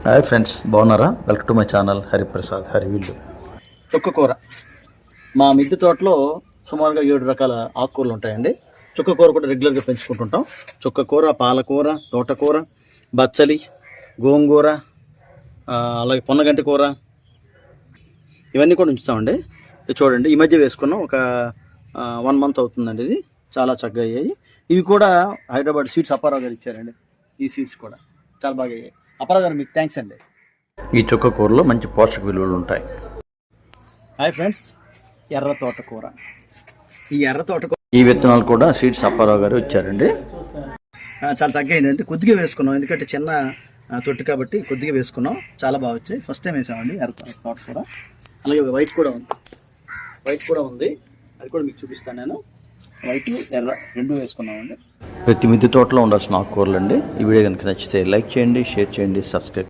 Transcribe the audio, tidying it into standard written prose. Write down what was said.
Hi friends, బాగున్నారా? Welcome to my channel Hariprasad హరివిల్లు. చుక్కకూర మా మిద్దె తోటలో సుమారుగా 7 రకాల ఆకుకూరలు ఉంటాయండి. చుక్కకూర కూడా రెగ్యులర్గా పెంచుకుంటుంటాం. చుక్కకూర, పాలకూర, తోటకూర, బచ్చలి, గోంగూర, అలాగే పొన్నగంటి కూర, ఇవన్నీ కూడా ఉంచుతామండి. ఇది చూడండి, ఈ మధ్య వేసుకున్నాం, ఒక 1 month అవుతుందండి. ఇది చాలా చక్కగా అయ్యాయి. ఇవి కూడా హైదరాబాద్ సీడ్స్ అప్పారావు గారు ఇచ్చారండి. ఈ సీడ్స్ కూడా చాలా బాగా అయ్యాయి. అప్పారావు గారు, మీకు థ్యాంక్స్ అండి. ఈ చుక్కకూరలో మంచి పోషక విలువలు ఉంటాయి. హాయ్ ఫ్రెండ్స్, ఎర్ర తోటకూర. ఈ ఎర్ర తోటకూర, ఈ విత్తనాలు కూడా సీడ్స్ అప్పారావు గారు ఇచ్చారండి. చాలా చక్కగా అయిందండి. కొద్దిగా వేసుకున్నాం, ఎందుకంటే చిన్న తొట్టి కాబట్టి కొద్దిగా వేసుకున్నాం. చాలా బాగా వచ్చాయి. ఫస్ట్ టైం వేసామండి ఎర్ర తోటకూర. అలాగే వైట్ కూడా ఉంది, అది కూడా మీకు చూపిస్తాను నేను. వైట్, ఎర్ర రెండు వేసుకున్నామండి. ప్రతి మిద్దె తోటలో ఉండాల్సిన ఆకుకూరలు అండి. ఈ వీడియో కనుక నచ్చితే లైక్ చేయండి, షేర్ చేయండి, సబ్స్క్రైబ్